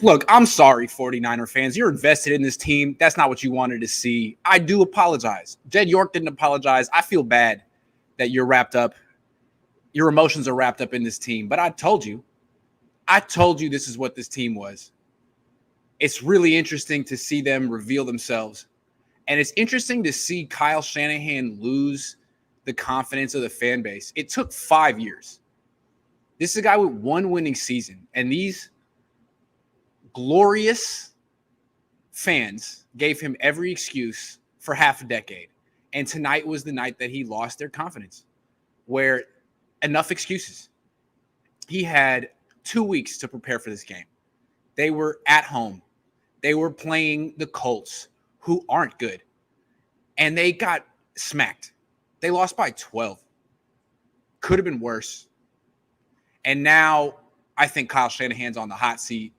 Look, I'm sorry, 49er fans. You're invested in this team. That's not what you wanted to see. I do apologize. Jed York didn't apologize. I feel bad that you're wrapped up. Your emotions are wrapped up in this team. But I told you this is what this team was. It's really interesting to see them reveal themselves. And it's interesting to see Kyle Shanahan lose the confidence of the fan base. It took 5 years. This is a guy with one winning season. And these glorious fans gave him every excuse for half a decade. And tonight was the night that he lost their confidence, where enough excuses. He had 2 weeks to prepare for this game. They were at home. They were playing the Colts, who aren't good. And they got smacked. They lost by 12. Could have been worse. And now I think Kyle Shanahan's on the hot seat.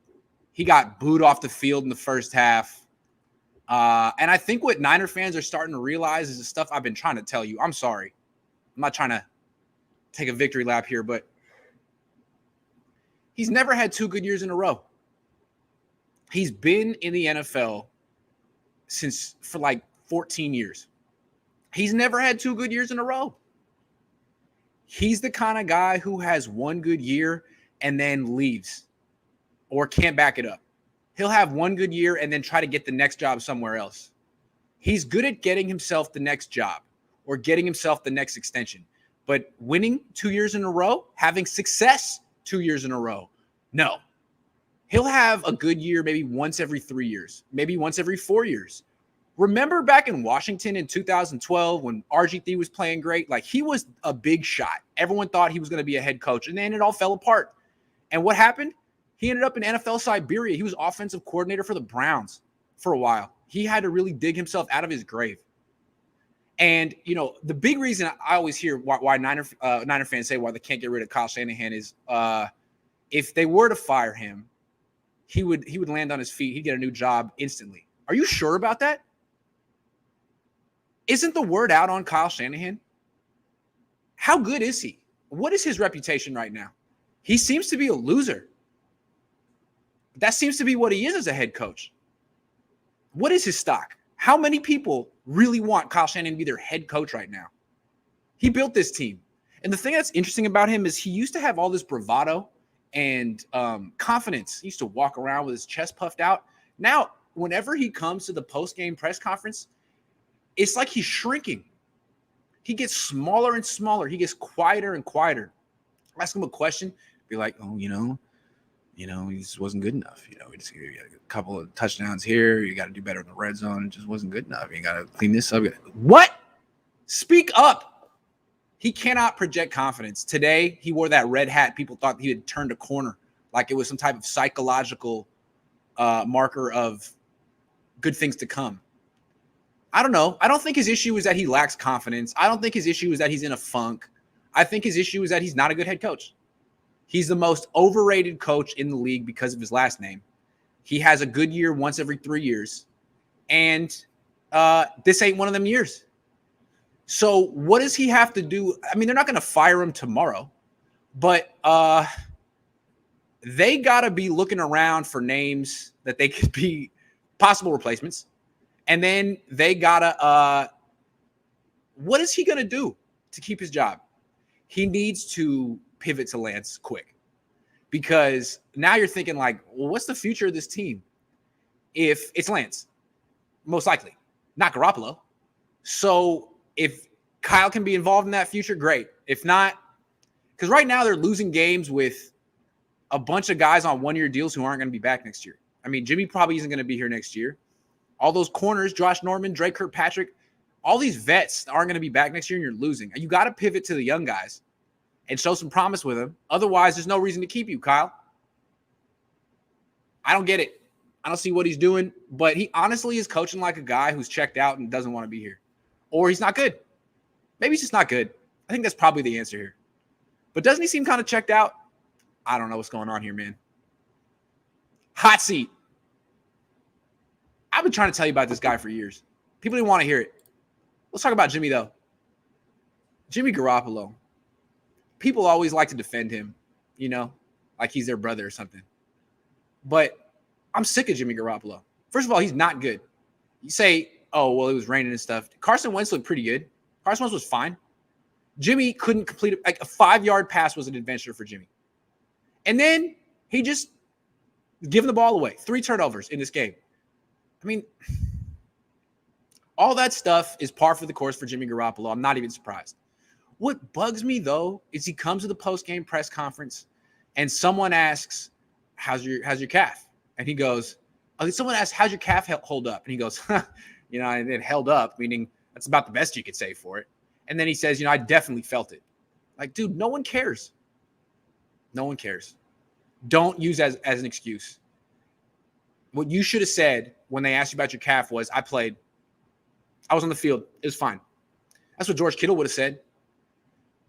He got booed off the field in the first half. And I think what Niner fans are starting to realize is the stuff I've been trying to tell you. I'm sorry. I'm not trying to take a victory lap here, but he's never had 2 good years in a row. He's been in the NFL for like 14 years. He's never had 2 good years in a row. He's the kind of guy who has 1 good year and then leaves or can't back it up. He'll have 1 good year and then try to get the next job somewhere else. He's good at getting himself the next job or getting himself the next extension. But winning 2 years in a row, having success 2 years in a row, no. He'll have a good year maybe once every 3 years, maybe once every 4 years. Remember back in Washington in 2012 when RG3 was playing great? Like, he was a big shot. Everyone thought he was going to be a head coach, and then it all fell apart. And what happened? He ended up in NFL Siberia. He was offensive coordinator for the Browns for a while. He had to really dig himself out of his grave. And, you know, the big reason I always hear why Niner fans say why they can't get rid of Kyle Shanahan is if they were to fire him, he would land on his feet. He'd get a new job instantly. Are you sure about that? Isn't the word out on Kyle Shanahan? How good is he? What is his reputation right now? He seems to be a loser. That seems to be what he is as a head coach. What is his stock? How many people really want Kyle Shanahan to be their head coach right now? He built this team. And the thing that's interesting about him is he used to have all this bravado and confidence. He used to walk around with his chest puffed out. Now, whenever he comes to the post-game press conference, it's like he's shrinking. He gets smaller and smaller. He gets quieter and quieter. Ask him a question, be like, oh, you know, he just wasn't good enough. You got a couple of touchdowns here. You got to do better in the red zone. It just wasn't good enough. You got to clean this up. What? Speak up. He cannot project confidence. Today, he wore that red hat. People thought he had turned a corner, like it was some type of psychological marker of good things to come. I don't know. I don't think his issue is that he lacks confidence. I don't think his issue is that he's in a funk. I think his issue is that he's not a good head coach. He's the most overrated coach in the league because of his last name. He has a good year once every 3 years. And this ain't one of them years. So what does he have to do? I mean, they're not going to fire him tomorrow. But they got to be looking around for names that they could be possible replacements. And then they got to what is he going to do to keep his job? He needs to pivot to Lance quick, because now you're thinking like, well, what's the future of this team if it's Lance? Most likely, not Garoppolo. So if Kyle can be involved in that future, great. If not, because right now they're losing games with a bunch of guys on one-year deals who aren't going to be back next year. I mean, Jimmy probably isn't going to be here next year. All those corners, Josh Norman, Drake Kirkpatrick, all these vets aren't going to be back next year, and you're losing. You got to pivot to the young guys and show some promise with them. Otherwise, there's no reason to keep you, Kyle. I don't get it. I don't see what he's doing, but he honestly is coaching like a guy who's checked out and doesn't want to be here. Or he's not good. Maybe he's just not good. I think that's probably the answer here. But doesn't he seem kind of checked out? I don't know what's going on here, man. Hot seat. I've been trying to tell you about this guy for years. People didn't want to hear it. Let's talk about Jimmy, though. Jimmy Garoppolo. People always like to defend him, like he's their brother or something. But I'm sick of Jimmy Garoppolo. First of all, he's not good. You say, oh, well, it was raining and stuff. Carson Wentz looked pretty good. Carson Wentz was fine. Jimmy couldn't complete it. Like a 5-yard pass was an adventure for Jimmy. And then he just giving the ball away. 3 turnovers in this game. I mean, all that stuff is par for the course for Jimmy Garoppolo. I'm not even surprised. What bugs me, though, is he comes to the post-game press conference and someone asks, how's your calf? And he goes, someone asks, how's your calf hold up? And he goes, it held up, meaning that's about the best you could say for it. And then he says, I definitely felt it. Like, dude, no one cares. No one cares. Don't use as an excuse. What you should have said when they asked you about your calf was, I played. I was on the field. It was fine. That's what George Kittle would have said.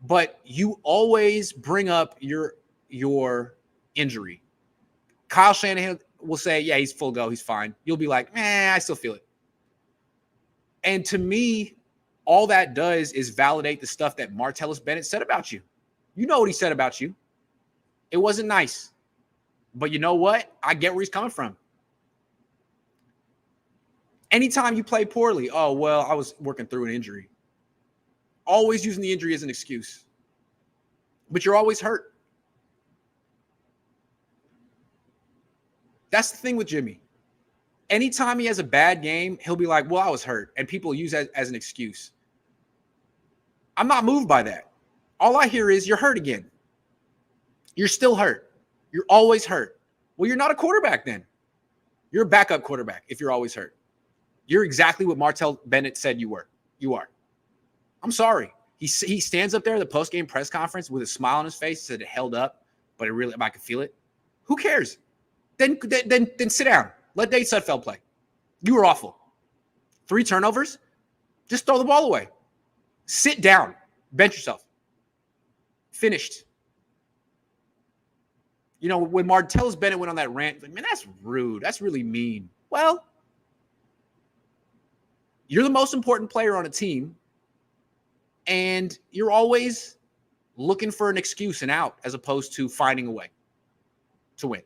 But you always bring up your injury. Kyle Shanahan will say, yeah, he's full go. He's fine. You'll be like, I still feel it. And to me, all that does is validate the stuff that Martellus Bennett said about you. You know what he said about you. It wasn't nice. But you know what? I get where he's coming from. Anytime you play poorly, oh, well, I was working through an injury. Always using the injury as an excuse. But you're always hurt. That's the thing with Jimmy. Anytime he has a bad game, he'll be like, well, I was hurt. And people use that as an excuse. I'm not moved by that. All I hear is you're hurt again. You're still hurt. You're always hurt. Well, you're not a quarterback then. You're a backup quarterback if you're always hurt. You're exactly what Martell Bennett said you were. You are. I'm sorry. He stands up there at the post-game press conference with a smile on his face, said it held up, but I could feel it. Who cares? Then sit down. Let Nate Sudfeld play. You were awful. 3 turnovers. Just throw the ball away. Sit down. Bench yourself. Finished. When Martellus Bennett went on that rant, like, man, that's rude. That's really mean. Well, you're the most important player on a team, and you're always looking for an excuse and out as opposed to finding a way to win.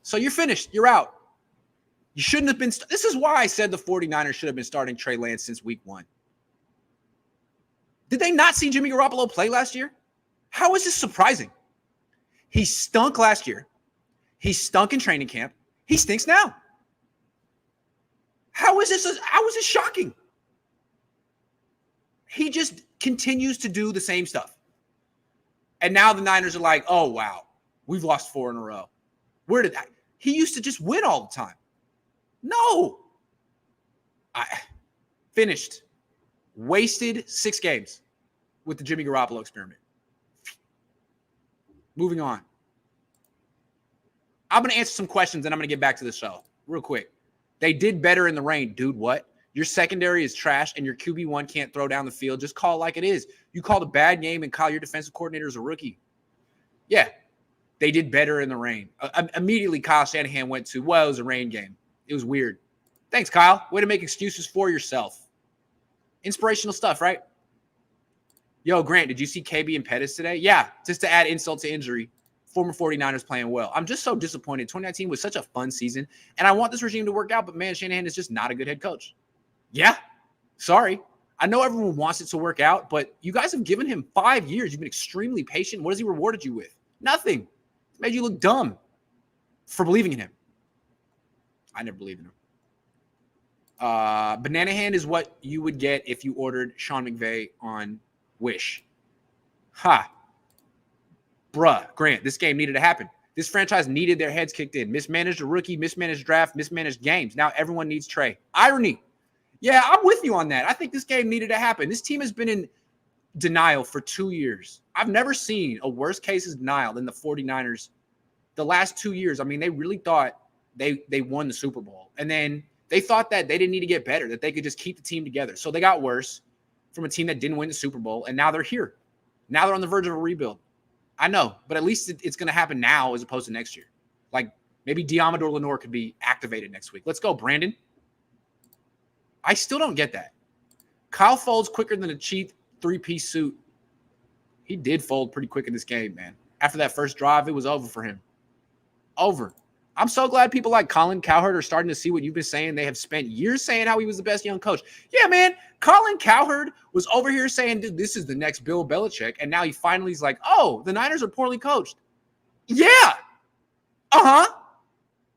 So you're finished. You're out. You shouldn't have been. This is why I said the 49ers should have been starting Trey Lance since week 1. Did they not see Jimmy Garoppolo play last year? How is this surprising? He stunk last year. He stunk in training camp. He stinks now. How is this shocking? He just continues to do the same stuff. And now the Niners are like, oh, wow, we've lost 4 in a row. Where did that? He used to just win all the time. No. Finished. Wasted 6 games with the Jimmy Garoppolo experiment. Moving on. I'm going to answer some questions, and I'm going to get back to the show real quick. They did better in the rain. Dude, what? Your secondary is trash, and your QB1 can't throw down the field. Just call it like it is. You called a bad game, and Kyle, your defensive coordinator is a rookie. Yeah, they did better in the rain. Immediately, Kyle Shanahan went to, well, it was a rain game. It was weird. Thanks, Kyle. Way to make excuses for yourself. Inspirational stuff, right? Yo, Grant, did you see KB and Pettis today? Yeah, just to add insult to injury. Former 49ers playing well. I'm just so disappointed. 2019 was such a fun season, and I want this regime to work out, but, man, Shanahan is just not a good head coach. Yeah, sorry. I know everyone wants it to work out, but you guys have given him 5 years. You've been extremely patient. What has he rewarded you with? Nothing. It's made you look dumb for believing in him. I never believed in him. Banana hand is what you would get if you ordered Sean McVay on Wish. Ha. Bruh, Grant, this game needed to happen. This franchise needed their heads kicked in. Mismanaged a rookie, mismanaged draft, mismanaged games. Now everyone needs Trey. Irony. Yeah, I'm with you on that. I think this game needed to happen. This team has been in denial for 2 years. I've never seen a worse case of denial than the 49ers the last 2 years. I mean, they really thought they won the Super Bowl. And then they thought that they didn't need to get better, that they could just keep the team together. So they got worse from a team that didn't win the Super Bowl, and now they're here. Now they're on the verge of a rebuild. I know, but at least it's going to happen now as opposed to next year. Like maybe Diamador Lenore could be activated next week. Let's go, Brandon. I still don't get that. Kyle folds quicker than a cheap 3-piece suit. He did fold pretty quick in this game, man. After that first drive, it was over for him. Over. I'm so glad people like Colin Cowherd are starting to see what you've been saying. They have spent years saying how he was the best young coach. Yeah, man. Colin Cowherd was over here saying, dude, this is the next Bill Belichick. And now he finally is like, oh, the Niners are poorly coached. Yeah. Uh-huh.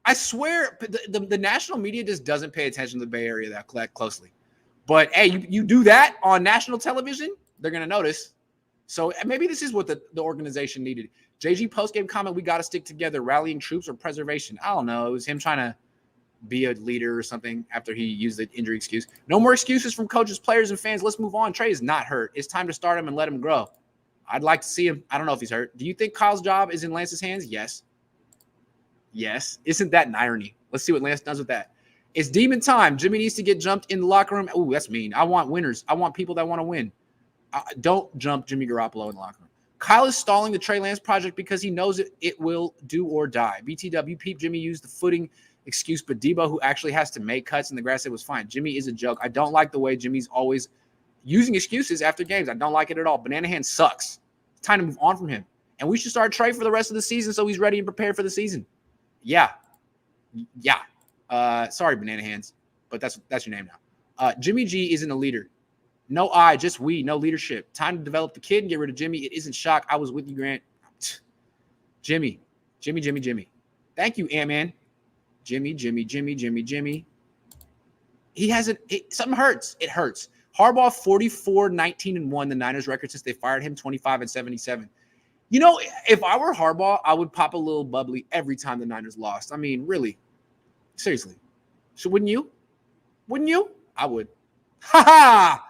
I swear the national media just doesn't pay attention to the Bay Area that closely. But, hey, you do that on national television, they're going to notice. So maybe this is what the organization needed. JG postgame comment, we got to stick together, rallying troops or preservation. I don't know. It was him trying to be a leader or something after he used the injury excuse. No more excuses from coaches, players, and fans. Let's move on. Trey is not hurt. It's time to start him and let him grow. I'd like to see him. I don't know if he's hurt. Do you think Kyle's job is in Lance's hands? Yes. Yes. Isn't that an irony? Let's see what Lance does with that. It's demon time. Jimmy needs to get jumped in the locker room. Ooh, that's mean. I want winners. I want people that want to win. Don't jump Jimmy Garoppolo in the locker room. Kyle is stalling the Trey Lance project because he knows it will do or die. BTW, Peep, Jimmy used the footing excuse, but Debo, who actually has to make cuts in the grass, it was fine. Jimmy is a joke. I don't like the way Jimmy's always using excuses after games. I don't like it at all. Banana Hand sucks. It's time to move on from him. And we should start Trey for the rest of the season so he's ready and prepared for the season. Yeah. Sorry, Banana Hands, but that's your name now. Jimmy G isn't a leader. No I, just we, no leadership. Time to develop the kid and get rid of Jimmy. It isn't shock. I was with you, Grant. Jimmy. Thank you, Ant-Man. Jimmy. He hasn't – something hurts. It hurts. Harbaugh 44-19-1, the Niners record since they fired him, 25-77. You know, if I were Harbaugh, I would pop a little bubbly every time the Niners lost. I mean, really. Seriously. So wouldn't you? Wouldn't you? I would. Ha-ha!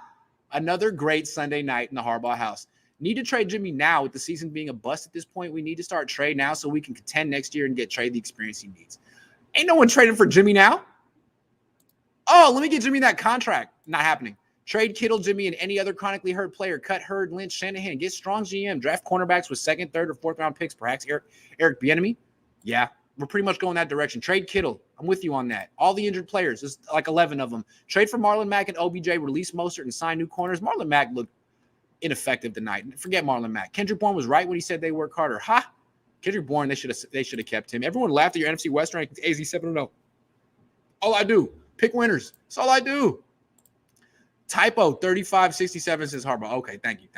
Another great Sunday night in the Harbaugh house. Need to trade Jimmy now with the season being a bust at this point. We need to start trade now so we can contend next year and get Trey the experience he needs. Ain't no one trading for Jimmy now. Oh, let me get Jimmy that contract. Not happening. Trade Kittle, Jimmy, and any other chronically hurt player. Cut Hurd, Lynch, Shanahan. Get strong GM. Draft cornerbacks with second, third, or fourth round picks. Perhaps Eric Bieniemy. Yeah, we're pretty much going that direction. Trade Kittle. I'm with you on that. All the injured players. There's like 11 of them. Trade for Marlon Mack and OBJ. Release Mostert and sign new corners. Marlon Mack looked ineffective tonight. Forget Marlon Mack. Kendrick Bourne was right when he said they work harder. Ha! Kendrick Bourne, they should have kept him. Everyone laughed at your NFC West rankings. AZ 7-0. All I do. Pick winners. That's all I do. Typo 3567 says Harbaugh. Okay, thank you.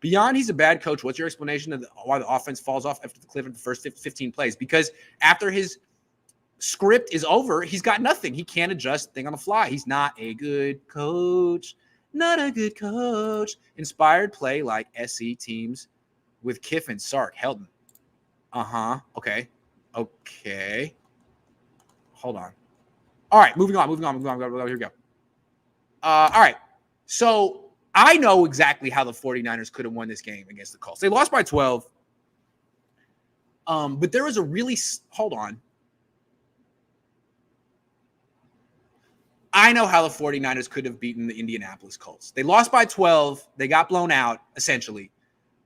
Beyond he's a bad coach, what's your explanation of why the offense falls off after the cliff of the first 15 plays? Because after his script is over, he's got nothing. He can't adjust thing on the fly. He's not a good coach. Not a good coach. Inspired play like SC teams with Kiffin, Sark, Helton. Okay. Hold on. All right, moving on. Here we go. All right. So I know exactly how the 49ers could have won this game against the Colts. They lost by 12. But there was a really – hold on. I know how the 49ers could have beaten the Indianapolis Colts. They lost by 12. They got blown out, essentially.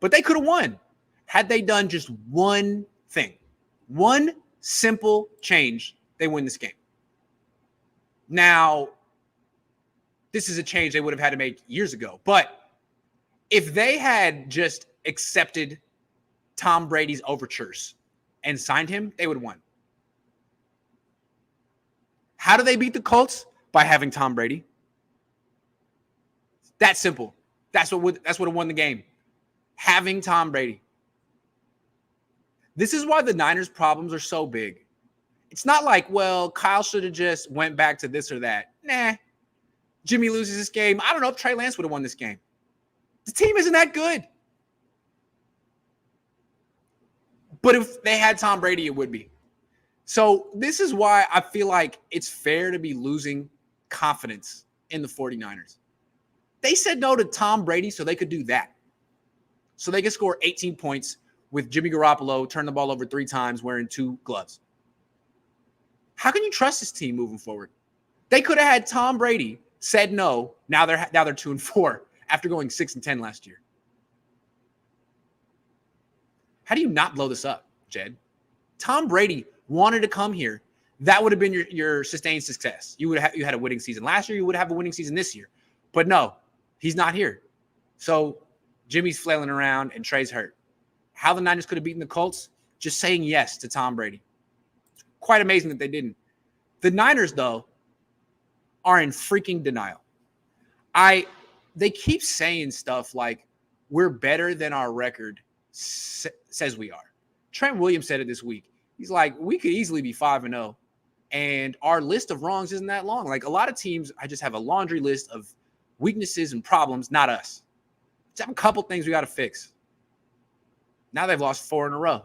But they could have won had they done just one thing. One simple change, they win this game. Now, this is a change they would have had to make years ago. But if they had just accepted Tom Brady's overtures and signed him, they would have won. How do they beat the Colts? By having Tom Brady. That's simple. That's what would have won the game. Having Tom Brady. This is why the Niners' problems are so big. It's not like, well, Kyle should have just went back to this or that. Nah. Jimmy loses this game. I don't know if Trey Lance would have won this game. The team isn't that good. But if they had Tom Brady, it would be. So this is why I feel like it's fair to be losing confidence in the 49ers. They said no to Tom Brady so they could do that. So they could score 18 points with Jimmy Garoppolo turn the ball over 3 times wearing 2 gloves. How can you trust this team moving forward? They could have had Tom Brady, said no. Now they're 2-4 after going 6-10 last year. How do you not blow this up, Jed? Tom Brady wanted to come here. That would have been your sustained success. You had a winning season last year. You would have a winning season this year. But no, he's not here. So Jimmy's flailing around and Trey's hurt. How the Niners could have beaten the Colts? Just saying yes to Tom Brady. Quite amazing that they didn't. The Niners, though, are in freaking denial. They keep saying stuff like, we're better than our record says we are. Trent Williams said it this week. He's like, we could easily be 5-0, and our list of wrongs isn't that long. Like a lot of teams, I just have a laundry list of weaknesses and problems, not us. Just have a couple things we got to fix. Now they've lost 4 in a row.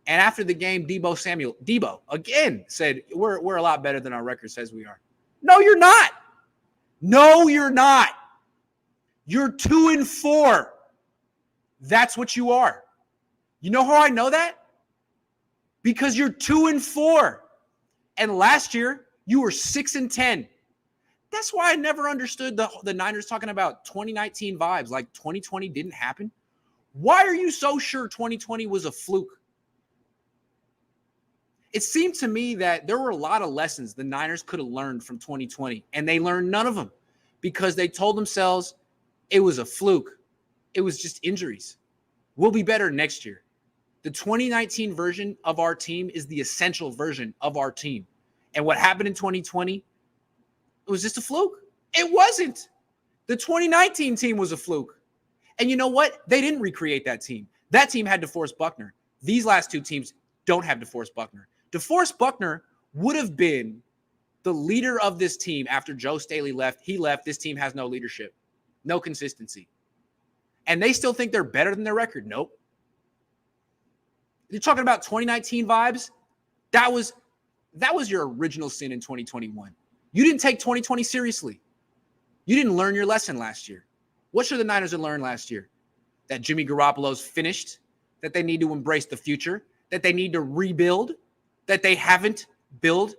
And after the game, Debo again said, we're a lot better than our record says we are. No, you're not. No, you're not. You're 2-4. That's what you are. You know how I know that? Because you're 2-4. And last year, you were 6-10. That's why I never understood the Niners talking about 2019 vibes, like 2020 didn't happen. Why are you so sure 2020 was a fluke? It seemed to me that there were a lot of lessons the Niners could have learned from 2020, and they learned none of them because they told themselves it was a fluke. It was just injuries. We'll be better next year. The 2019 version of our team is the essential version of our team. And what happened in 2020, it was just a fluke. It wasn't. The 2019 team was a fluke. And you know what? They didn't recreate that team. That team had DeForest Buckner. These last two teams don't have DeForest Buckner. DeForest Buckner would have been the leader of this team after Joe Staley left. He left. This team has no leadership, no consistency. And they still think they're better than their record. Nope. You're talking about 2019 vibes? That was your original sin in 2021. You didn't take 2020 seriously. You didn't learn your lesson last year. What should the Niners have learned last year? That Jimmy Garoppolo's finished, that they need to embrace the future, that they need to rebuild, that they haven't built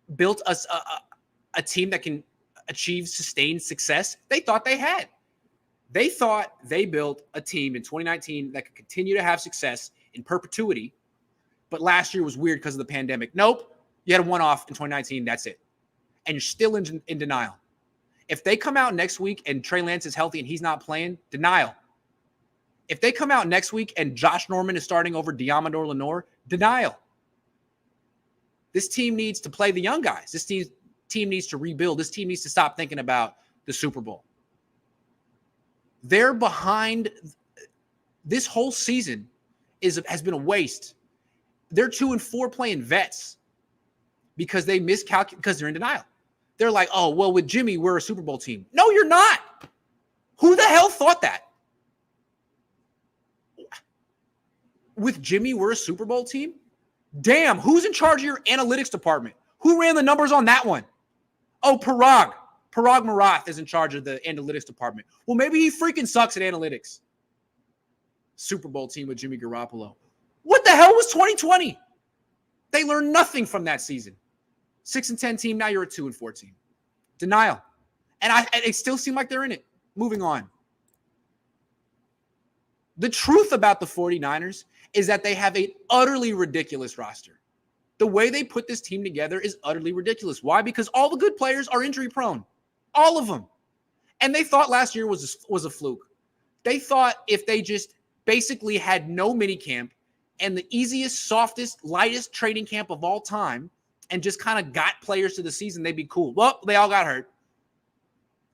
a team that can achieve sustained success. They thought they had. They thought they built a team in 2019 that could continue to have success in perpetuity, but last year was weird because of the pandemic. Nope. You had a one-off in 2019. That's it. And you're still in denial. If they come out next week and Trey Lance is healthy and he's not playing, denial. If they come out next week and Josh Norman is starting over Diamador Lenore, denial. This team needs to play the young guys. This team needs to rebuild. This team needs to stop thinking about the Super Bowl. They're behind. This whole season has been a waste. They're 2-4 playing vets because they miscalculate, because they're in denial. They're like, oh, well, with Jimmy, we're a Super Bowl team. No, you're not. Who the hell thought that? With Jimmy, we're a Super Bowl team? Damn, who's in charge of your analytics department? Who ran the numbers on that one? Oh, Parag. Parag Marath is in charge of the analytics department. Well, maybe he freaking sucks at analytics. Super Bowl team with Jimmy Garoppolo. What the hell was 2020? They learned nothing from that season. 6-10 team, now you're a 2-4 team. Denial. And it still seemed like they're in it. Moving on. The truth about the 49ers is that they have an utterly ridiculous roster. The way they put this team together is utterly ridiculous. Why? Because all the good players are injury prone. All of them. And they thought last year was a fluke. They thought if they just basically had no mini camp and the easiest, softest, lightest training camp of all time and just kind of got players to the season, they'd be cool. Well, they all got hurt.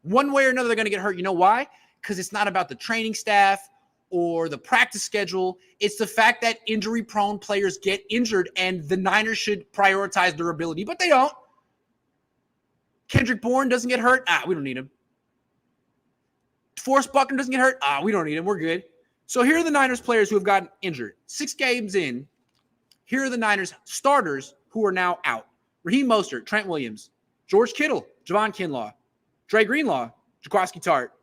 One way or another, they're going to get hurt. You know why? Because it's not about the training staff or the practice schedule. It's the fact that injury-prone players get injured, and the Niners should prioritize durability, but they don't. Kendrick Bourne doesn't get hurt. We don't need him. DeForest Buckner doesn't get hurt. We don't need him. We're good. So here are the Niners players who have gotten injured. 6 games in, here are the Niners starters who are now out. Raheem Mostert, Trent Williams, George Kittle, Javon Kinlaw, Dre Greenlaw, Jaquiski Tart,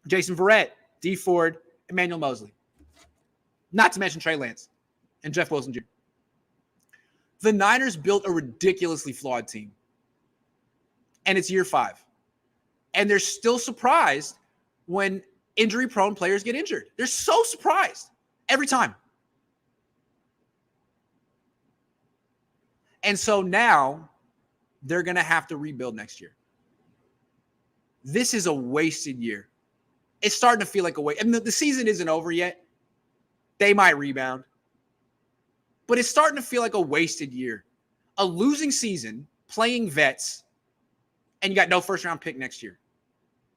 Jason Verrett, Dee Ford, Emmanuel Mosley. Not to mention Trey Lance and Jeff Wilson Jr. The Niners built a ridiculously flawed team. And it's year 5. And they're still surprised when injury-prone players get injured. They're so surprised every time. And so now they're going to have to rebuild next year. This is a wasted year. It's starting to feel like a waste. And the season isn't over yet. They might rebound. But it's starting to feel like a wasted year a losing season, playing vets, and you got no first-round pick next year.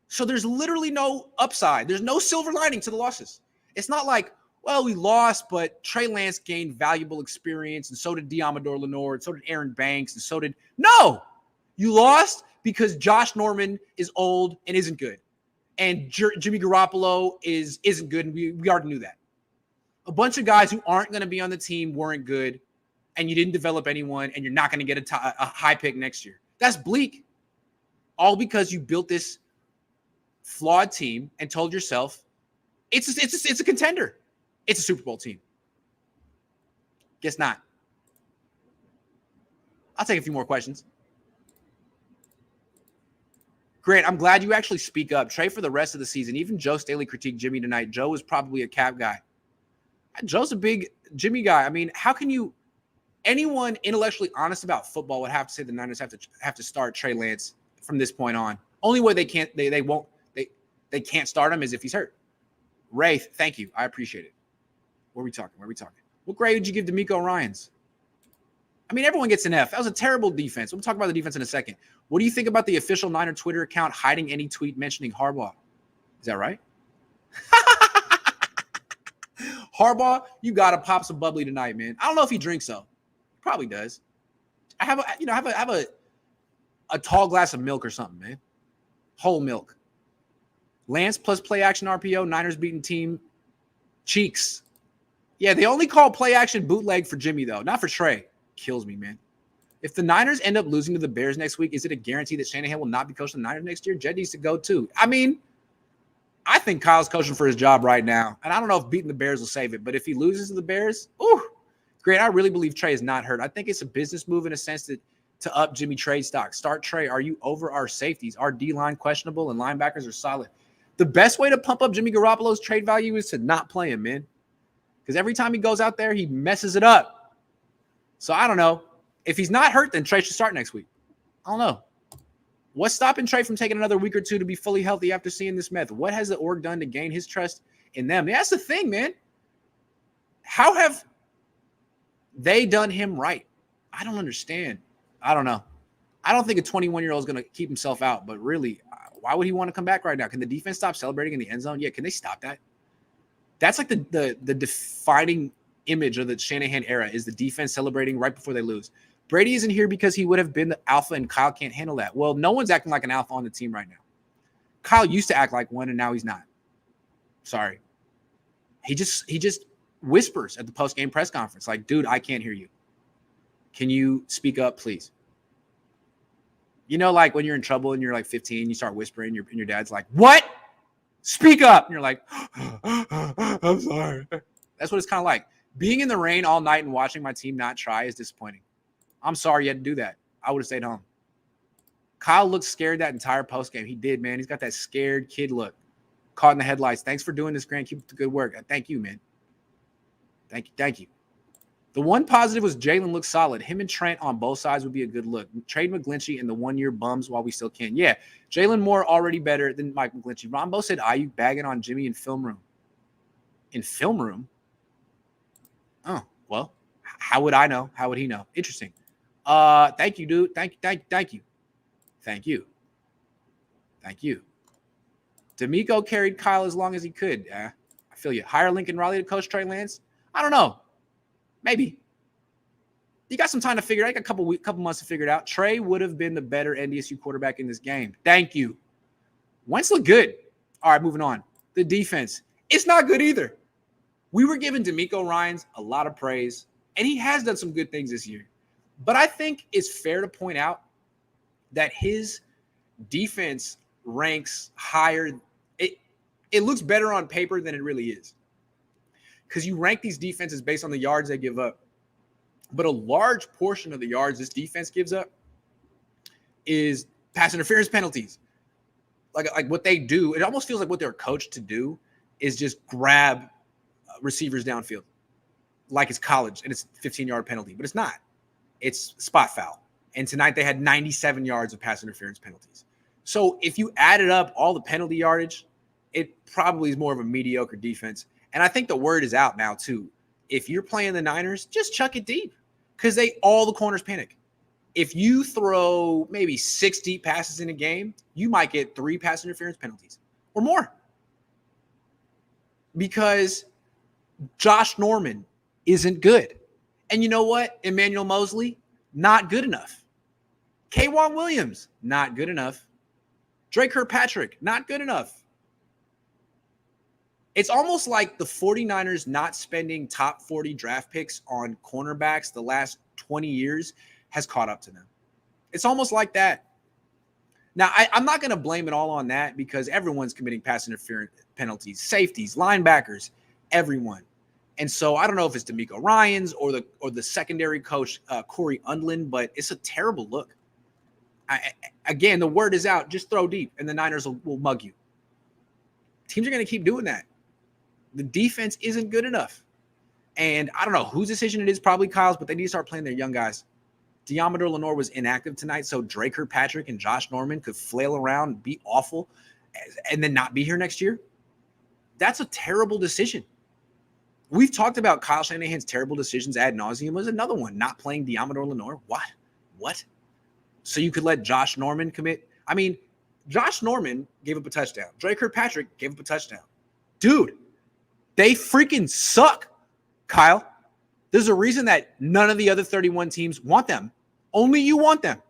So there's literally no upside. There's no silver lining to the losses. It's not like, well, we lost, but Trey Lance gained valuable experience, and so did Diamador Lenore, and so did Aaron Banks, and so did – no! You lost because Josh Norman is old and isn't good. And Jimmy Garoppolo isn't good, and we already knew that. A bunch of guys who aren't going to be on the team weren't good, and you didn't develop anyone, and you're not going to get a high pick next year. That's bleak. All because you built this flawed team and told yourself it's a contender. It's a Super Bowl team. Guess not. I'll take a few more questions. Grant, I'm glad you actually speak up. Trey for the rest of the season. Even Joe Staley critiqued Jimmy tonight. Joe was probably a cap guy. Joe's a big Jimmy guy. I mean, how can you – anyone intellectually honest about football would have to say the Niners have to start Trey Lance from this point on. Only way they can't start him is if he's hurt. Ray, thank you. I appreciate it. Where are we talking? What grade would you give D'Amico Ryans? I mean, everyone gets an F. That was a terrible defense. We'll talk about the defense in a second. What do you think about the official Niner Twitter account hiding any tweet mentioning Harbaugh? Is that right? Harbaugh, you got to pop some bubbly tonight, man. I don't know if he drinks, though. Probably does. I have a tall glass of milk or something, man. Whole milk. Lance plus play action RPO, Niners beating team. Cheeks. Yeah, they only call play action bootleg for Jimmy, though. Not for Trey. Kills me, man. If the Niners end up losing to the Bears next week, is it a guarantee that Shanahan will not be coaching the Niners next year? Jed needs to go, too. I mean, I think Kyle's coaching for his job right now. And I don't know if beating the Bears will save it. But if he loses to the Bears, great. I really believe Trey is not hurt. I think it's a business move in a sense to up Jimmy trade stock. Start Trey. Are you over our safeties? Our D-line questionable and linebackers are solid. The best way to pump up Jimmy Garoppolo's trade value is to not play him, man. Because every time he goes out there, he messes it up. So I don't know. If he's not hurt, then Trey should start next week. I don't know. What's stopping Trey from taking another week or two to be fully healthy after seeing this method? What has the org done to gain his trust in them? That's the thing, man. How have they done him right? I don't understand. I don't know. I don't think a 21-year-old is going to keep himself out, but really, why would he want to come back right now? Can the defense stop celebrating in the end zone? Yeah, can they stop that? That's like the defining image of the Shanahan era is the defense celebrating right before they lose. Brady isn't here because he would have been the alpha, and Kyle can't handle that. Well, no one's acting like an alpha on the team right now. Kyle used to act like one, and now he's not. Sorry. He just whispers at the post-game press conference, like, dude, I can't hear you. Can you speak up, please? You know, like when you're in trouble and you're like 15, you start whispering, and your dad's like, what? Speak up. And you're like, I'm sorry. That's what it's kind of like. Being in the rain all night and watching my team not try is disappointing. I'm sorry you had to do that. I would have stayed home. Kyle looked scared that entire postgame. He did, man. He's got that scared kid look. Caught in the headlights. Thanks for doing this, Grant. Keep up the good work. Thank you, man. Thank you. The one positive was Jalen looked solid. Him and Trent on both sides would be a good look. Trade McGlinchey and the one-year bums while we still can. Yeah, Jalen Moore already better than Mike McGlinchey. Rombo said Ayuk bagging on Jimmy in film room. In film room? Oh, well, how would I know? How would he know? Interesting. Thank you, dude. Thank you. D'Amico carried Kyle as long as he could. I feel you. Hire Lincoln Riley to coach Trey Lance? I don't know. Maybe. You got some time to figure it out. You got a couple months to figure it out. Trey would have been the better NDSU quarterback in this game. Thank you. Wentz looked good. All right, moving on. The defense. It's not good either. We were giving D'Amico Ryans a lot of praise, and he has done some good things this year. But I think it's fair to point out that his defense ranks higher. It looks better on paper than it really is. Because you rank these defenses based on the yards they give up. But a large portion of the yards this defense gives up is pass interference penalties. Like what they do, it almost feels like what they're coached to do is just grab receivers downfield. Like it's college and it's a 15-yard penalty. But it's not. It's spot foul. And tonight they had 97 yards of pass interference penalties. So if you added up all the penalty yardage, it probably is more of a mediocre defense. And I think the word is out now, too. If you're playing the Niners, just chuck it deep because all the corners panic. if you throw maybe 6 deep passes in a game, you might get 3 pass interference penalties or more. Because Josh Norman isn't good. And you know what? Emmanuel Mosley, not good enough. K'Wan Williams, not good enough. Drake Kirkpatrick, not good enough. It's almost like the 49ers not spending top 40 draft picks on cornerbacks the last 20 years has caught up to them. It's almost like that. Now, I'm not going to blame it all on that because everyone's committing pass interference penalties, safeties, linebackers, everyone. And so I don't know if it's D'Amico Ryans or the secondary coach, Corey Undlin, but it's a terrible look. Again, the word is out. Just throw deep, and the Niners will mug you. Teams are going to keep doing that. The defense isn't good enough. And I don't know whose decision it is, probably Kyle's, but they need to start playing their young guys. Deommodore Lenoir was inactive tonight, so Drake Kirkpatrick and Josh Norman could flail around, be awful, and then not be here next year. That's a terrible decision. We've talked about Kyle Shanahan's terrible decisions ad nauseum. Was another one, not playing Deommodore Lenoir. What? So you could let Josh Norman commit? I mean, Josh Norman gave up a touchdown. Drake Kirkpatrick gave up a touchdown. Dude, they freaking suck, Kyle. There's a reason that none of the other 31 teams want them. Only you want them.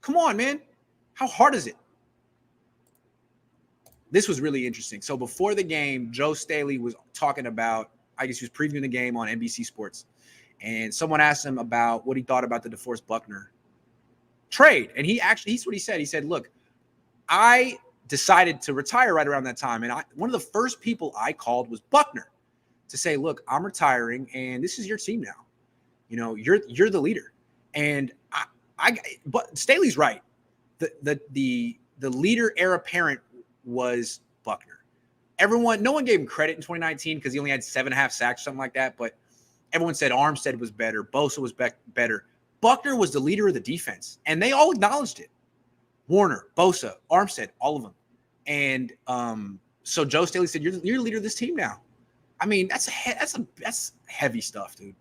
Come on, man. How hard is it? This was really interesting. So before the game, Joe Staley was talking about, I guess he was previewing the game on NBC Sports. And someone asked him about what he thought about the DeForest Buckner trade. And he's what he said. He said, look, I decided to retire right around that time. And one of the first people I called was Buckner to say, look, I'm retiring and this is your team now. You know, you're the leader. And but Staley's right. The leader heir apparent was Buckner. No one gave him credit in 2019 because he only had 7.5 sacks, something like that. But everyone said Armstead was better. Bosa was better. Buckner was the leader of the defense, and they all acknowledged it. Warner, Bosa, Armstead, all of them. And so Joe Staley said, "You're the leader of this team now." I mean, that's heavy stuff, dude.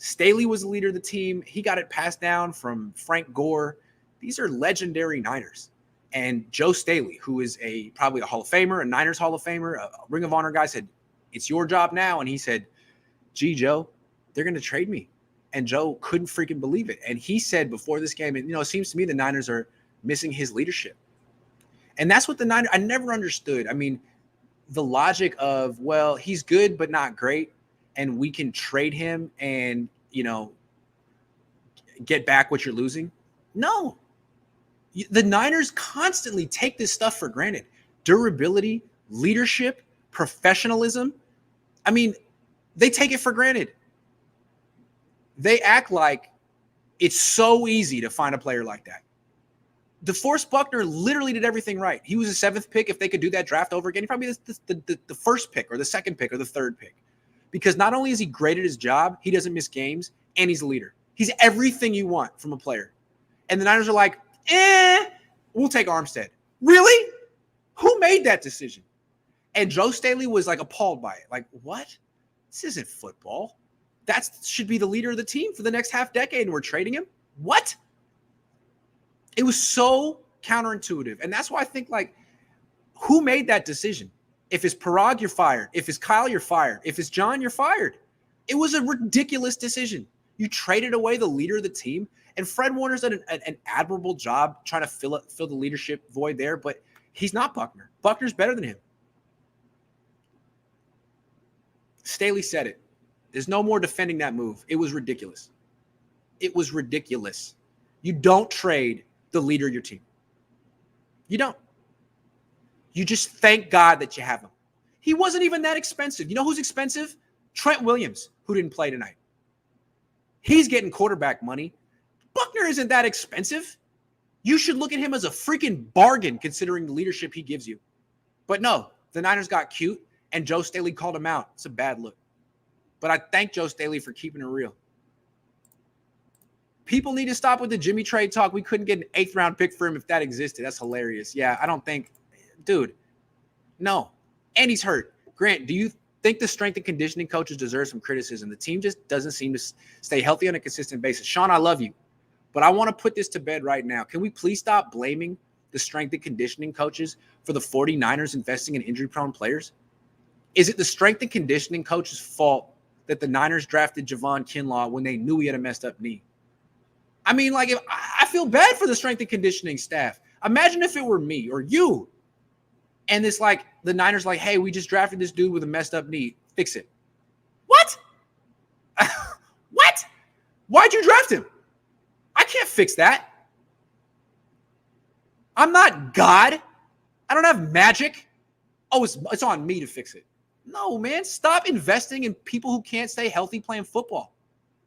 Staley was the leader of the team. He got it passed down from Frank Gore. These are legendary Niners. And Joe Staley, who is probably a Hall of Famer, a Niners Hall of Famer, a Ring of Honor guy, said, "It's your job now." And he said, "Gee, Joe, they're going to trade me." And Joe couldn't freaking believe it. And he said before this game, and it seems to me the Niners are missing his leadership. And that's what the Niners, I never understood. I mean, the logic of, well, he's good but not great, and we can trade him and, get back what you're losing. No. The Niners constantly take this stuff for granted. Durability, leadership, professionalism. I mean, they take it for granted. They act like it's so easy to find a player like that. DeForest Buckner literally did everything right. He was a 7th pick. If they could do that draft over again, he probably is the first pick or the 2nd pick or the 3rd pick. Because not only is he great at his job, he doesn't miss games, and he's a leader. He's everything you want from a player. And the Niners are like, we'll take Armstead. Really? Who made that decision? And Joe Staley was like appalled by it. Like, what? This isn't football. That should be the leader of the team for the next half decade, and we're trading him? What? It was so counterintuitive. And that's why I think, like, who made that decision? If it's Parag, you're fired. If it's Kyle, you're fired. If it's John, you're fired. It was a ridiculous decision. You traded away the leader of the team. And Fred Warner's done an admirable job trying to fill the leadership void there, but he's not Buckner. Buckner's better than him. Staley said it. There's no more defending that move. It was ridiculous. It was ridiculous. You don't trade the leader of your team. You don't. You just thank God that you have him. He wasn't even that expensive. You know who's expensive? Trent Williams, who didn't play tonight. He's getting quarterback money. Buckner isn't that expensive. You should look at him as a freaking bargain considering the leadership he gives you. But no, the Niners got cute, and Joe Staley called him out. It's a bad look. But I thank Joe Staley for keeping it real. People need to stop with the Jimmy trade talk. We couldn't get an 8th-round pick for him if that existed. That's hilarious. Yeah, I don't think – dude, no. And he's hurt. Grant, do you think the strength and conditioning coaches deserve some criticism? The team just doesn't seem to stay healthy on a consistent basis. Sean, I love you. But I want to put this to bed right now. Can we please stop blaming the strength and conditioning coaches for the 49ers investing in injury-prone players? Is it the strength and conditioning coach's fault that the Niners drafted Javon Kinlaw when they knew he had a messed up knee? I mean, like, if I feel bad for the strength and conditioning staff. Imagine if it were me or you, and it's like the Niners like, hey, we just drafted this dude with a messed up knee. Fix it. What? What? Why'd you draft him? I can't fix that. I'm not God. I don't have magic. Oh, it's on me to fix it. No, man. Stop investing in people who can't stay healthy playing football.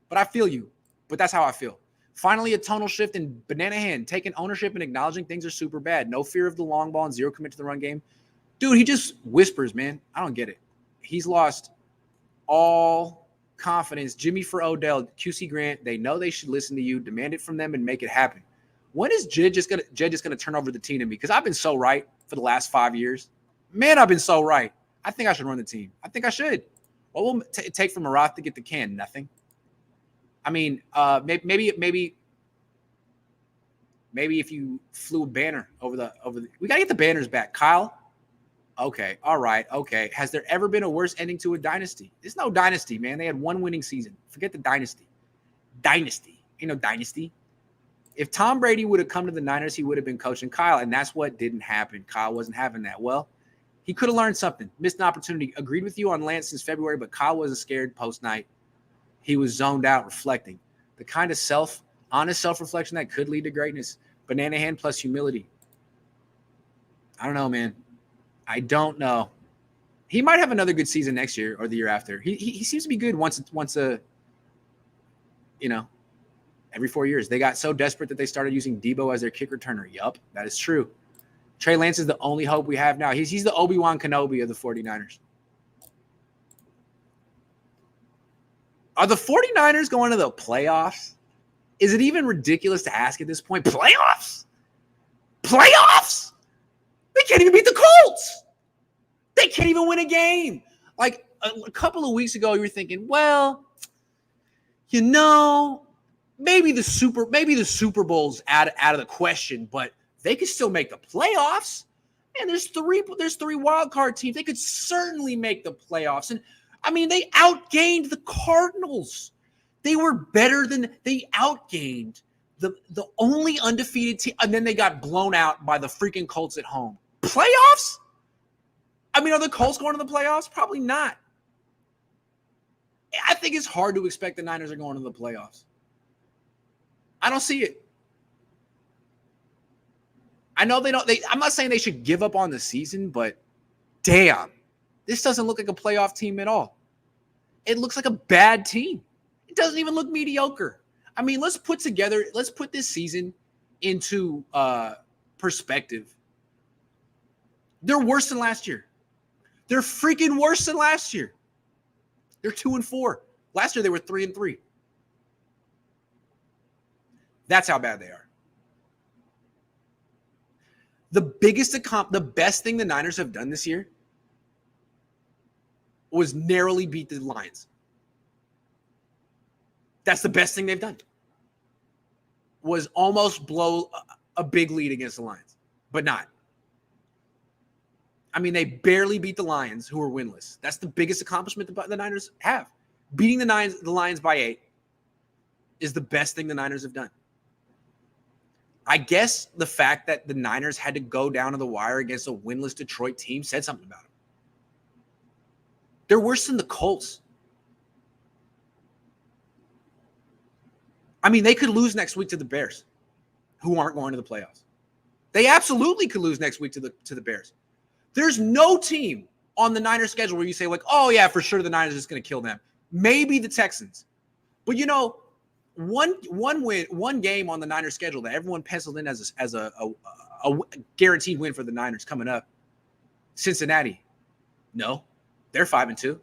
But I feel you. But that's how I feel. Finally, a tonal shift in Shanahan, taking ownership and acknowledging things are super bad. No fear of the long ball and zero commit to the run game. Dude, he just whispers, man. I don't get it. He's lost all confidence. Jimmy for Odell, QC Grant, they know they should listen to you, demand it from them, and make it happen. When is Jed just gonna turn over the team to me? Because I've been so right for the last 5 years. Man, I've been so right. I think I should run the team. I think I should. What will it take for Marath to get the can? Nothing. I mean, maybe if you flew a banner over the we gotta get the banners back. Kyle. Okay, all right, okay. Has there ever been a worse ending to a dynasty? There's no dynasty, man. They had one winning season. Forget the dynasty. Dynasty. Ain't no dynasty. If Tom Brady would have come to the Niners, he would have been coaching Kyle, and that's what didn't happen. Kyle wasn't having that. Well, he could have learned something. Missed an opportunity. Agreed with you on Lance since February, but Kyle wasn't scared post-night. He was zoned out, reflecting. The kind of honest self-reflection that could lead to greatness. Banana hand plus humility. I don't know, man. I don't know. He might have another good season next year or the year after. He seems to be good once every 4 years. They got so desperate that they started using Debo as their kick returner. Yup, that is true. Trey Lance is the only hope we have now. He's the Obi-Wan Kenobi of the 49ers. Are the 49ers going to the playoffs? Is it even ridiculous to ask at this point? Playoffs? Playoffs? They can't even beat the Colts. They can't even win a game. Like a couple of weeks ago, you were thinking, well, maybe the Super Bowl's out of the question, but they could still make the playoffs. And there's three wild card teams. They could certainly make the playoffs. And I mean, they outgained the Cardinals. They outgained the only undefeated team, and then they got blown out by the freaking Colts at home. Playoffs? I mean, are the Colts going to the playoffs? Probably not. I think it's hard to expect the Niners are going to the playoffs. I don't see it. I know I'm not saying they should give up on the season, but damn, this doesn't look like a playoff team at all. It looks like a bad team. It doesn't even look mediocre. I mean, let's put this season into perspective. They're worse than last year. They're freaking worse than last year. They're 2-4. Last year they were 3-3. That's how bad they are. The best thing the Niners have done this year was narrowly beat the Lions. That's the best thing they've done. Was almost blow a big lead against the Lions, but not. I mean, they barely beat the Lions, who were winless. That's the biggest accomplishment the Niners have. Beating the Lions by 8 is the best thing the Niners have done. I guess the fact that the Niners had to go down to the wire against a winless Detroit team said something about them. They're worse than the Colts. I mean, they could lose next week to the Bears, who aren't going to the playoffs. They absolutely could lose next week to the Bears. There's no team on the Niners schedule where you say, like, oh, yeah, for sure the Niners are just going to kill them. Maybe the Texans. But, one game on the Niners schedule that everyone penciled in as a guaranteed win for the Niners coming up, Cincinnati. No, they're 5-2.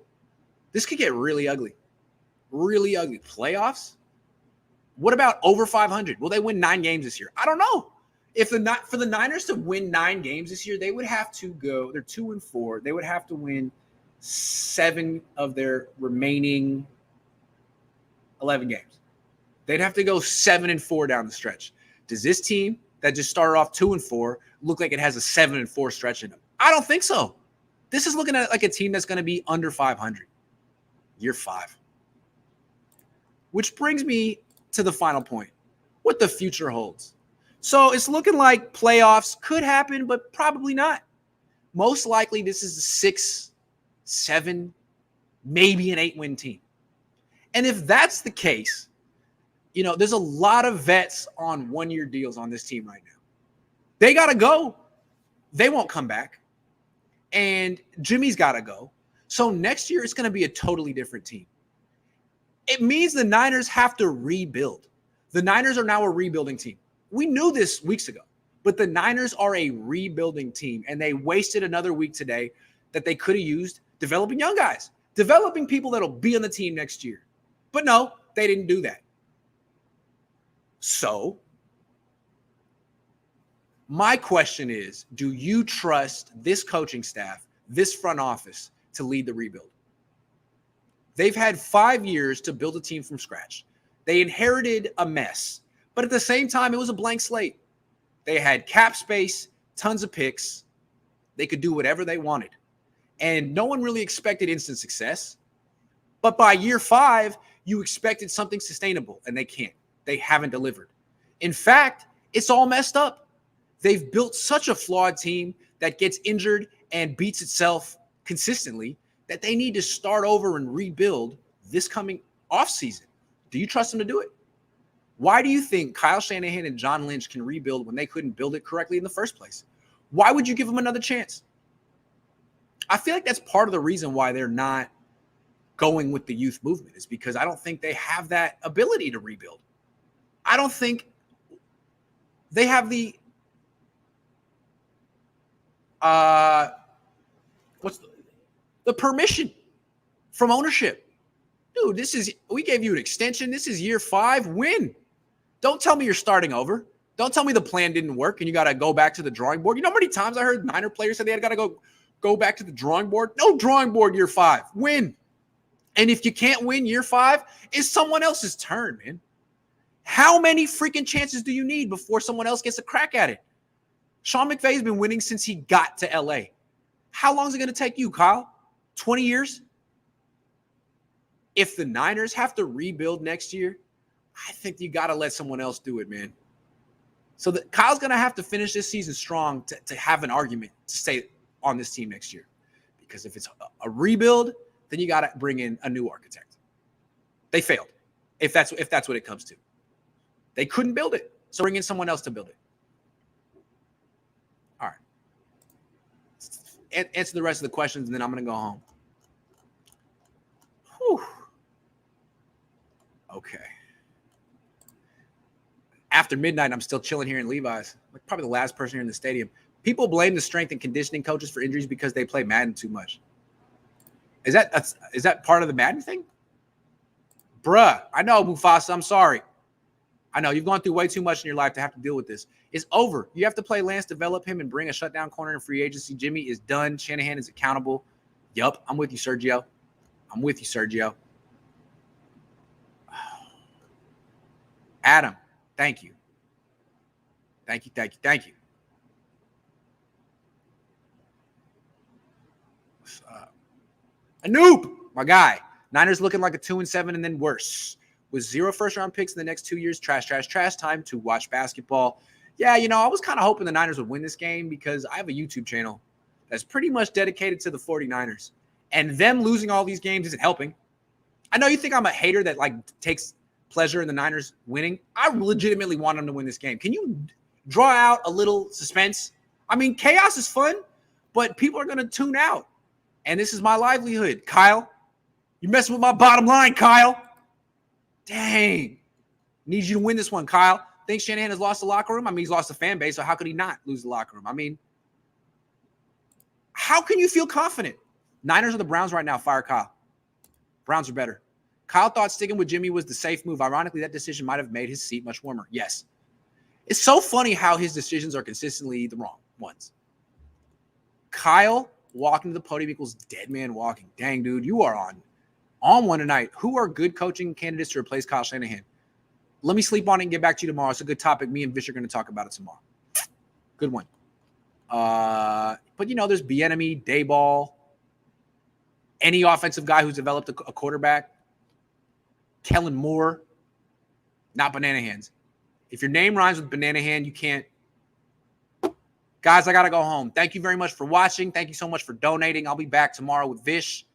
This could get really ugly. Really ugly. Playoffs? What about over 500? Will they win 9 games this year? I don't know. For the Niners to win 9 games this year, they would have to go. They're 2-4. They would have to win 7 of their remaining 11 games. They'd have to go 7-4 down the stretch. Does this team that just started off 2-4 look like it has a 7-4 stretch in them? I don't think so. This is looking at like a team that's going to be under 500 year 5. Which brings me to the final point, what the future holds. So it's looking like playoffs could happen, but probably not. Most likely this is a 6, 7, maybe an 8-win team. And if that's the case, you know, there's a lot of vets on one-year deals on this team right now. They got to go. They won't come back. And Jimmy's got to go. So next year, it's going to be a totally different team. It means the Niners have to rebuild. The Niners are now a rebuilding team. We knew this weeks ago, but the Niners are a rebuilding team, and they wasted another week today that they could have used developing young guys, developing people that'll be on the team next year. But no, they didn't do that. So my question is, do you trust this coaching staff, this front office to lead the rebuild? They've had 5 years to build a team from scratch. They inherited a mess, but at the same time, it was a blank slate. They had cap space, tons of picks. They could do whatever they wanted. And no one really expected instant success. But by year 5, you expected something sustainable, and they can't. They haven't delivered. In fact, it's all messed up. They've built such a flawed team that gets injured and beats itself consistently that they need to start over and rebuild this coming offseason. Do you trust them to do it? Why do you think Kyle Shanahan and John Lynch can rebuild when they couldn't build it correctly in the first place? Why would you give them another chance? I feel like that's part of the reason why they're not going with the youth movement, is because I don't think they have that ability to rebuild. I don't think they have the the permission from ownership. Dude, we gave you an extension. This is year 5. Win. Don't tell me you're starting over. Don't tell me the plan didn't work and you got to go back to the drawing board. You know how many times I heard Niner players say they got to go back to the drawing board? No drawing board year 5. Win. And if you can't win year 5, it's someone else's turn, man. How many freaking chances do you need before someone else gets a crack at it? Sean McVay's been winning since he got to LA. How long is it going to take you, Kyle? 20 years? If the Niners have to rebuild next year, I think you got to let someone else do it, man. So Kyle's going to have to finish this season strong to have an argument to stay on this team next year. Because if it's a rebuild, then you got to bring in a new architect. They failed, if that's what it comes to. They couldn't build it, so bring in someone else to build it. All right. Answer the rest of the questions, and then I'm going to go home. Whew. Okay. After midnight, I'm still chilling here in Levi's. Like probably the last person here in the stadium. People blame the strength and conditioning coaches for injuries because they play Madden too much. Is that part of the Madden thing? Bruh, I know, Mufasa. I'm sorry. I know you've gone through way too much in your life to have to deal with this. It's over. You have to play Lance, develop him, and bring a shutdown corner in free agency. Jimmy is done. Shanahan is accountable. Yup, I'm with you, Sergio. I'm with you, Sergio. Adam, thank you. Thank you, thank you, thank you. What's up? Anoop, my guy. Niners looking like a 2-7 and then worse. With 0 first-round picks in the next 2 years, trash, trash, trash. Time to watch basketball. Yeah, you know, I was kind of hoping the Niners would win this game because I have a YouTube channel that's pretty much dedicated to the 49ers. And them losing all these games isn't helping. I know you think I'm a hater that, like, takes pleasure in the Niners winning. I legitimately want them to win this game. Can you draw out a little suspense? I mean, chaos is fun, but people are going to tune out. And this is my livelihood. Kyle, you're messing with my bottom line, Kyle. Dang. Need you to win this one, Kyle. Think Shanahan has lost the locker room? I mean, he's lost the fan base, so how could he not lose the locker room? I mean, how can you feel confident? Niners are the Browns right now. Fire Kyle. Browns are better. Kyle thought sticking with Jimmy was the safe move. Ironically, that decision might have made his seat much warmer. Yes. It's so funny how his decisions are consistently the wrong ones. Kyle walking to the podium equals dead man walking. Dang, dude, you are on one tonight. Who are good coaching candidates to replace Kyle Shanahan? Let me sleep on it and get back to you tomorrow. It's a good topic. Me and Vish are going to talk about it tomorrow. Good one. But, there's Bieniemy, Dayball, any offensive guy who's developed a quarterback, Kellen Moore, not Banana Hands. If your name rhymes with Banana Hand, you can't. Guys, I got to go home. Thank you very much for watching. Thank you so much for donating. I'll be back tomorrow with Vish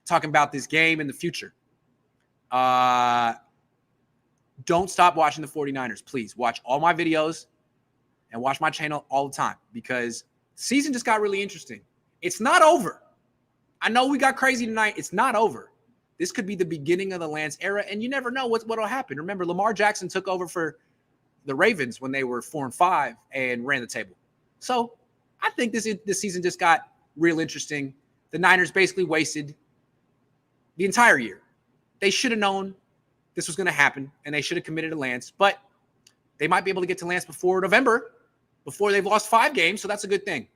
talking about this game in the future. Don't stop watching the 49ers. Please watch all my videos and watch my channel all the time because the season just got really interesting. It's not over. I know we got crazy tonight. It's not over. This could be the beginning of the Lance era, and you never know what'll happen. Remember, Lamar Jackson took over for the Ravens when they were 4-5 and ran the table. So I think this season just got real interesting. The Niners basically wasted the entire year. They should have known this was going to happen, and they should have committed to Lance. But they might be able to get to Lance before November, before they've lost 5 games, so that's a good thing.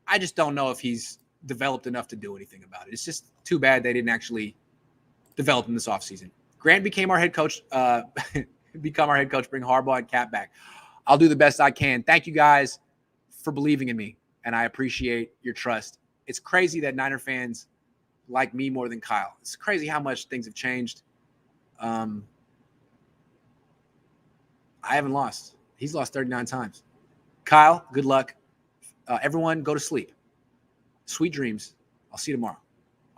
I just don't know if he's developed enough to do anything about it. It's just too bad they didn't actually develop him this offseason. Grant became our head coach. Bring Harbaugh and Cap back. I'll do the best I can. Thank you guys for believing in me, and I appreciate your trust. It's crazy that Niner fans like me more than Kyle. It's crazy how much things have changed. I haven't lost. He's lost 39 times. Kyle, good luck. Everyone, go to sleep. Sweet dreams. I'll see you tomorrow.